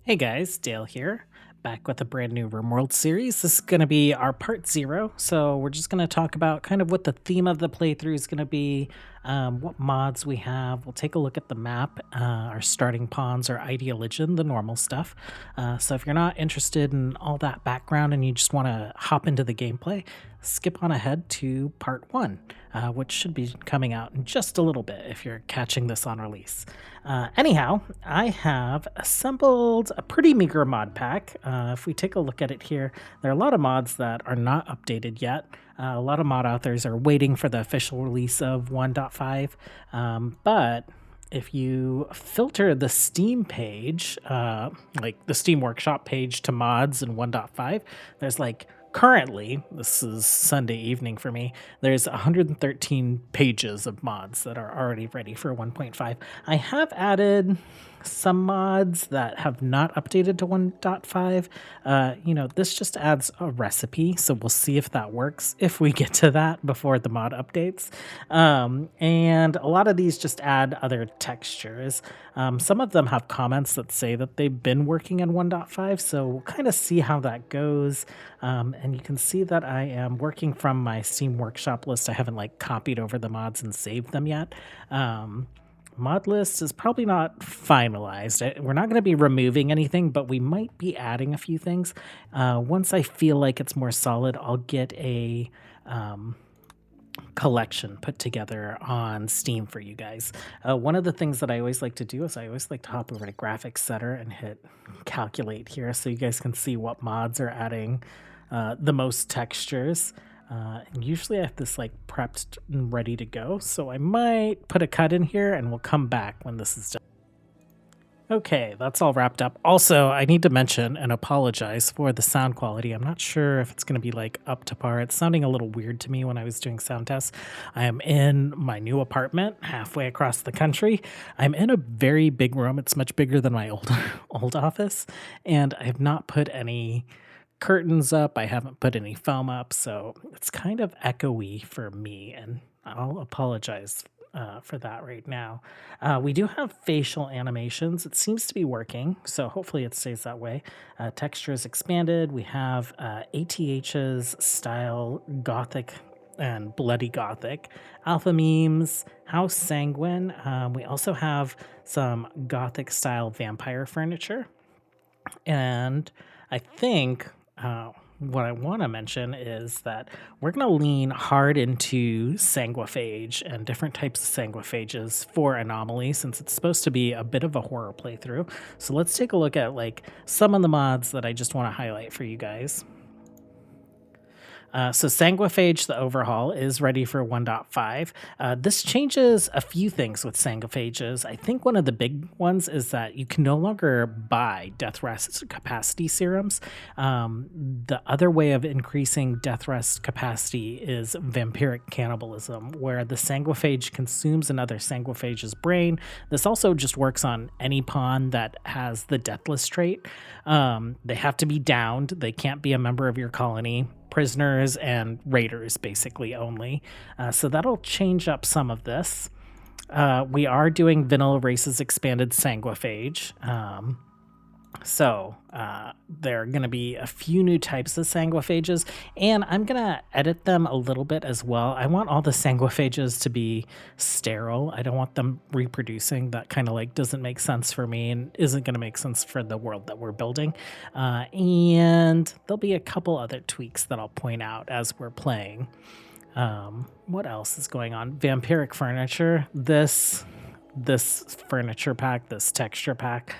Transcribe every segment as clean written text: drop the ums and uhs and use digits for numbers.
Hey guys, Dale here, back with a brand new RimWorld series. This is going to be our part 0, so we're just going to talk about kind of what the theme of the playthrough is going to be, what mods we have. We'll take a look at the map, our starting pawns, our ideologian, the normal stuff. So if you're not interested in all that background and you just want to hop into the gameplay, skip on ahead to part 1, which should be coming out in just a little bit if you're catching this on release. Anyhow, I have assembled a pretty meager mod pack. If we take a look at it here, there are a lot of mods that are not updated yet. A lot of mod authors are waiting for the official release of 1.5, but if you filter the Steam page, like the Steam Workshop page to mods in 1.5, there's like currently, this is Sunday evening for me, there's 113 pages of mods that are already ready for 1.5. I have added some mods that have not updated to 1.5. This just adds a recipe, so we'll see if that works if we get to that before the mod updates. And a lot of these just add other textures. Some of them have comments that say that they've been working in 1.5, so we'll kind of see how that goes. And you can see that I am working from my Steam Workshop list. I haven't like copied over the mods and saved them yet. Mod list is probably not finalized. We're not going to be removing anything, but we might be adding a few things. Once I feel like it's more solid, I'll get a collection put together on Steam for you guys. One of the things that I always like to do is I always like to hop over to Graphics Setter and hit calculate here so you guys can see what mods are adding the most textures. And usually I have this like prepped and ready to go, so I might put a cut in here and we'll come back when this is done. Okay, that's all wrapped up. Also, I need to mention and apologize for the sound quality. I'm not sure if it's going to be like up to par. It's sounding a little weird to me when I was doing sound tests. I am in my new apartment halfway across the country. I'm in a very big room. It's much bigger than my old office, and I have not put any curtains up. I haven't put any foam up, so it's kind of echoey for me, and I'll apologize for that right now. We do have facial animations. It seems to be working, so hopefully it stays that way. Texture is expanded. We have ATH's style gothic and bloody gothic, alpha memes, house sanguine. We also have some gothic style vampire furniture, and I think what I want to mention is that we're going to lean hard into sanguiphage and different types of sanguiphages for Anomaly, since it's supposed to be a bit of a horror playthrough. So let's take a look at like some of the mods that I just want to highlight for you guys. So Sanguiphage, the overhaul, is ready for 1.5. This changes a few things with Sanguiphages. I think one of the big ones is that you can no longer buy death rest capacity serums. The other way of increasing death rest capacity is vampiric cannibalism, where the Sanguiphage consumes another Sanguiphage's brain. This also just works on any pawn that has the deathless trait. They have to be downed. They can't be a member of your colony. Prisoners and raiders basically only. So that'll change up some of this. We are doing Vanilla Race's expanded Sanguiphage. So there are going to be a few new types of sanguiphages, and I'm going to edit them a little bit as well. I want all the sanguiphages to be sterile. I don't want them reproducing. That kind of like doesn't make sense for me and isn't going to make sense for the world that we're building. And there'll be a couple other tweaks that I'll point out as we're playing. What else is going on? Vampiric furniture. This furniture pack, this texture pack,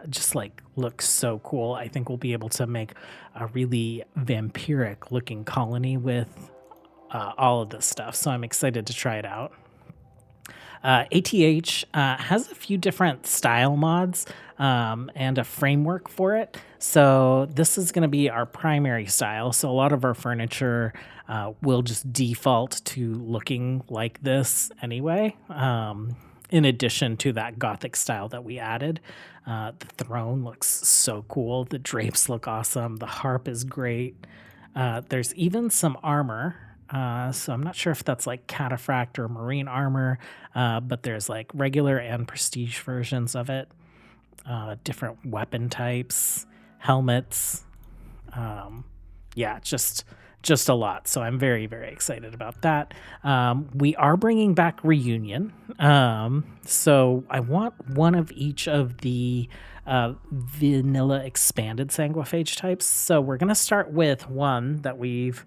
just like looks so cool. I think we'll be able to make a really vampiric looking colony with all of this stuff. So I'm excited to try it out. ATH has a few different style mods and a framework for it. So this is going to be our primary style. So a lot of our furniture will just default to looking like this anyway. In addition to that gothic style that we added. The throne looks so cool. The drapes look awesome. The harp is great. There's even some armor. So I'm not sure if that's like cataphract or marine armor, but there's like regular and prestige versions of it. different weapon types, helmets. Yeah, just a lot. So I'm very, very excited about that. We are bringing back Reunion. So I want one of each of the vanilla expanded sanguiphage types. So we're going to start with one that we've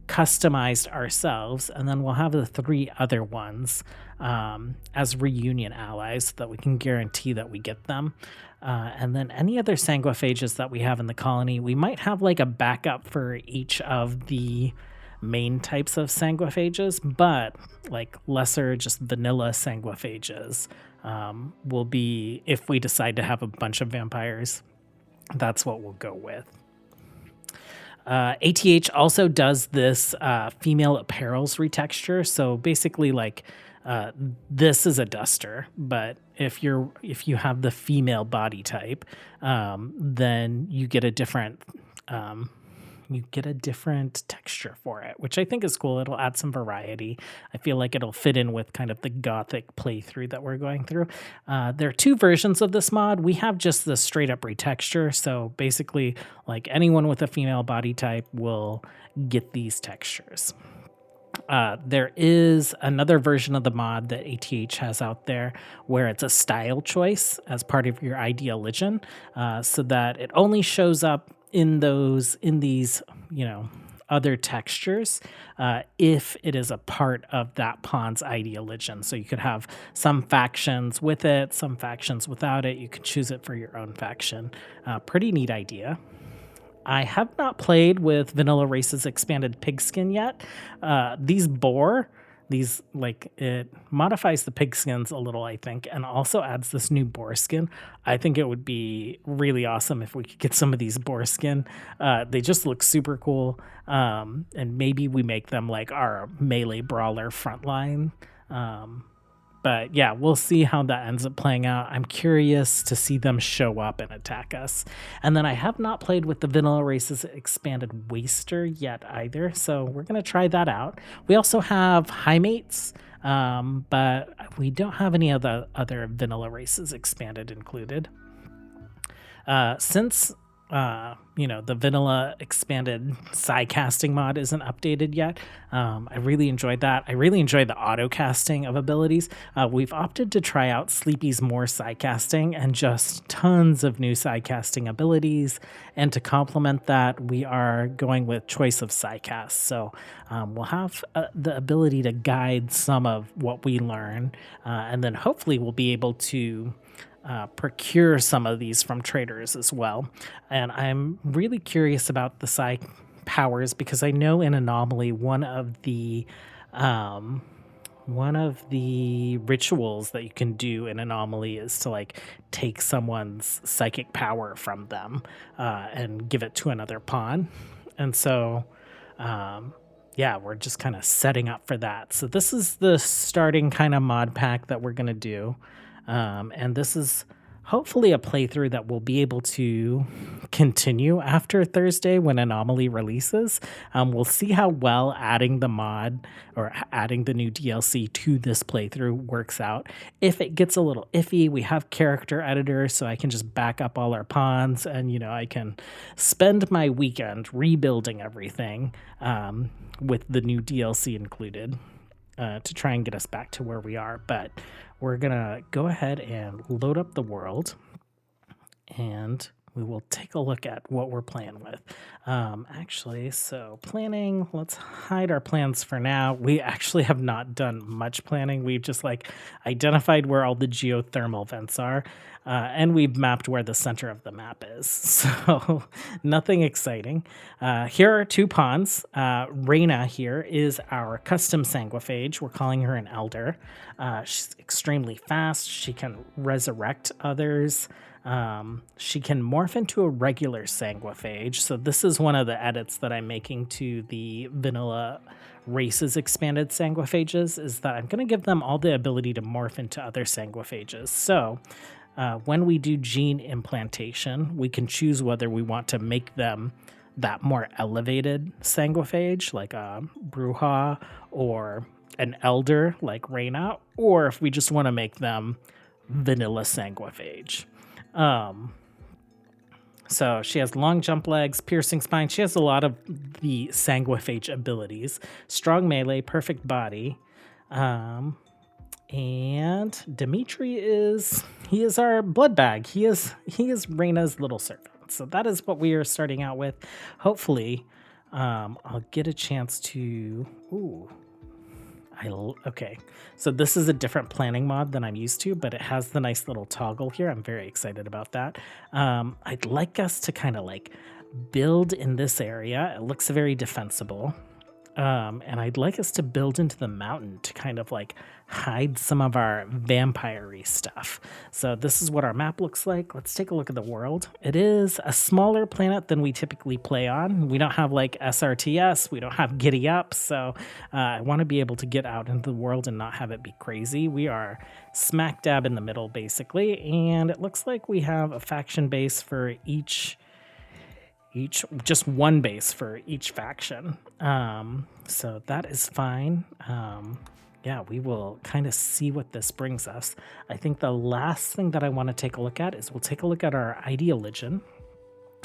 customized ourselves, and then we'll have the three other ones as reunion allies so that we can guarantee that we get them. And then any other sanguiphages that we have in the colony, we might have like a backup for each of the main types of sanguiphages, but like lesser, just vanilla sanguiphages will be, if we decide to have a bunch of vampires, that's what we'll go with. ATH also does this female apparels retexture. So basically, like this is a duster, but if you have the female body type, then you get a different texture for it, which I think is cool. It'll add some variety. I feel like it'll fit in with kind of the gothic playthrough that we're going through. There are two versions of this mod. We have just the straight up retexture. So basically, like anyone with a female body type will get these textures. There is another version of the mod that ATH has out there where it's a style choice as part of your ID religion, so that it only shows up in these other textures if it is a part of that pawn's ID religion. So you could have some factions with it, some factions without it. You can choose it for your own faction. Pretty neat idea. I have not played with Vanilla Race's expanded pigskin yet. It modifies the pigskins a little, I think, and also adds this new boar skin. I think it would be really awesome if we could get some of these boar skin. They just look super cool, and maybe we make them like our melee brawler frontline. But yeah, we'll see how that ends up playing out. I'm curious to see them show up and attack us. And then I have not played with the Vanilla Race's expanded Waster yet either, so we're going to try that out. We also have High Mates, but we don't have any of the other Vanilla Races expanded included. Since the vanilla expanded psi casting mod isn't updated yet. I really enjoyed that. I really enjoyed the auto casting of abilities. We've opted to try out Sleepy's more psi casting and just tons of new psi casting abilities. And to complement that, we are going with choice of psi cast. So we'll have the ability to guide some of what we learn, and then hopefully we'll be able to procure some of these from traders as well. And I'm really curious about the psi powers because I know in Anomaly one of the rituals that you can do in Anomaly is to like take someone's psychic power from them and give it to another pawn. And so we're just kind of setting up for that. So this is the starting kind of mod pack that we're going to do. And this is hopefully a playthrough that we'll be able to continue after Thursday when Anomaly releases. We'll see how well adding the mod or adding the new DLC to this playthrough works out. If it gets a little iffy, we have character editors, so I can just back up all our pawns and, I can spend my weekend rebuilding everything with the new DLC included to try and get us back to where we are. But we're going to go ahead and load up the world, and we will take a look at what we're playing with. So planning, let's hide our plans for now. We actually have not done much planning. We've just identified where all the geothermal vents are, and we've mapped where the center of the map is. So nothing exciting. Here are two pawns. Reyna here is our custom sanguiphage. We're calling her an elder. She's extremely fast. She can resurrect others. She can morph into a regular sanguiphage. So this is one of the edits that I'm making to the vanilla races expanded sanguiphages, is that I'm going to give them all the ability to morph into other sanguiphages. So when we do gene implantation, we can choose whether we want to make them that more elevated sanguiphage, like a Bruja, or an elder, like Reyna, or if we just want to make them vanilla sanguiphage. Um, so she has long jump legs, piercing spine. She has a lot of the sanguiphage abilities. Strong melee, perfect body. Um, and Dimitri is our blood bag. He is Reina's little servant. So that is what we are starting out with. Hopefully, I'll get a chance to. Ooh, okay. So this is a different planning mod than I'm used to, but it has the nice little toggle here. I'm very excited about that. I'd like us to kind of like build in this area. It looks very defensible. And I'd like us to build into the mountain to kind of like hide some of our vampire-y stuff. So this is what our map looks like. Let's take a look at the world. It is a smaller planet than we typically play on. We don't have like SRTS, we don't have Giddy Up, so I want to be able to get out into the world and not have it be crazy. We are smack dab in the middle, basically, and it looks like we have a faction base for each just one base for each faction. So that is fine. Yeah, we will kind of see what this brings us. I think the last thing that I want to take a look at is we'll take a look at our ideologian.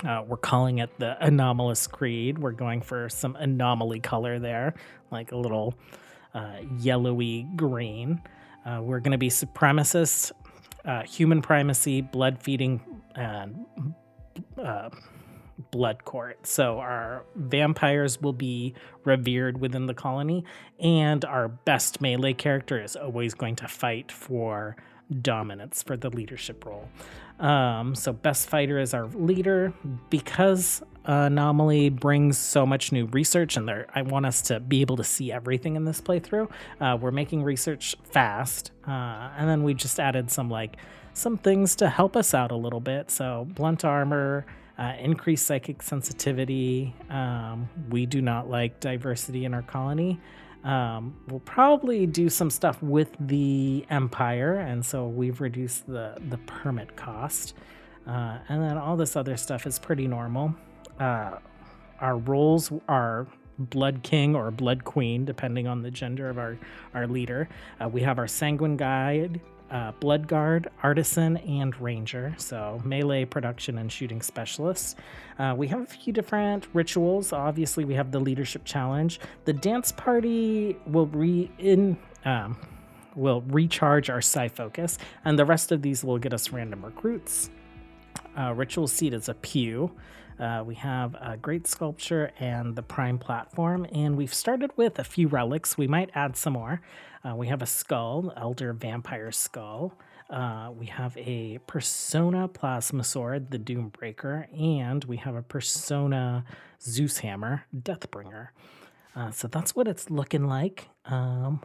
We're calling it the Anomalous Creed. We're going for some anomaly color there, like a little yellowy green. We're going to be supremacists, human primacy, blood feeding, and blood court. So our vampires will be revered within the colony, and our best melee character is always going to fight for dominance for the leadership role. So best fighter is our leader. Because Anomaly brings so much new research, and I want us to be able to see everything in this playthrough. We're making research fast, and then we just added some things to help us out a little bit. So blunt armor, increased psychic sensitivity. We do not like diversity in our colony. We'll probably do some stuff with the Empire, and so we've reduced the permit cost. And then all this other stuff is pretty normal. Our roles are Blood King or Blood Queen, depending on the gender of our leader. We have our Sanguine Guide, Blood Guard, Artisan, and Ranger. So melee, production, and shooting specialists. We have a few different rituals. Obviously, we have the leadership challenge. The dance party will recharge our psi focus, and the rest of these will get us random recruits. Ritual seat is a pew. We have a great sculpture and the prime platform, and we've started with a few relics. We might add some more. We have a skull, elder vampire skull. We have a persona plasma sword, the Doombreaker, and we have a persona Zeus hammer, Deathbringer. So that's what it's looking like.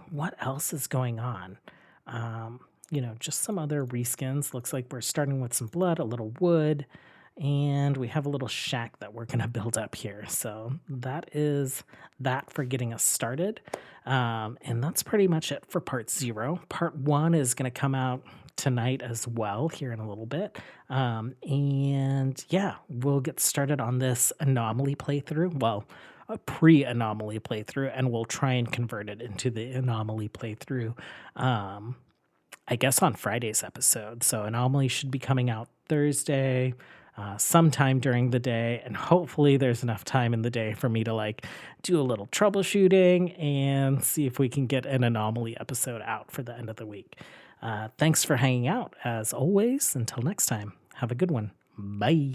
What else is going on? Just some other reskins. Looks like we're starting with some blood, a little wood, and we have a little shack that we're going to build up here. So that is that for getting us started. And that's pretty much it for part 0. Part 1 is going to come out tonight as well, here in a little bit. And yeah, we'll get started on this Anomaly playthrough. Well, a pre-Anomaly playthrough, and we'll try and convert it into the Anomaly playthrough, I guess on Friday's episode. So Anomaly should be coming out Thursday, sometime during the day, and hopefully there's enough time in the day for me to do a little troubleshooting and see if we can get an Anomaly episode out for the end of the week. Thanks for hanging out as always. Until next time, have a good one. Bye.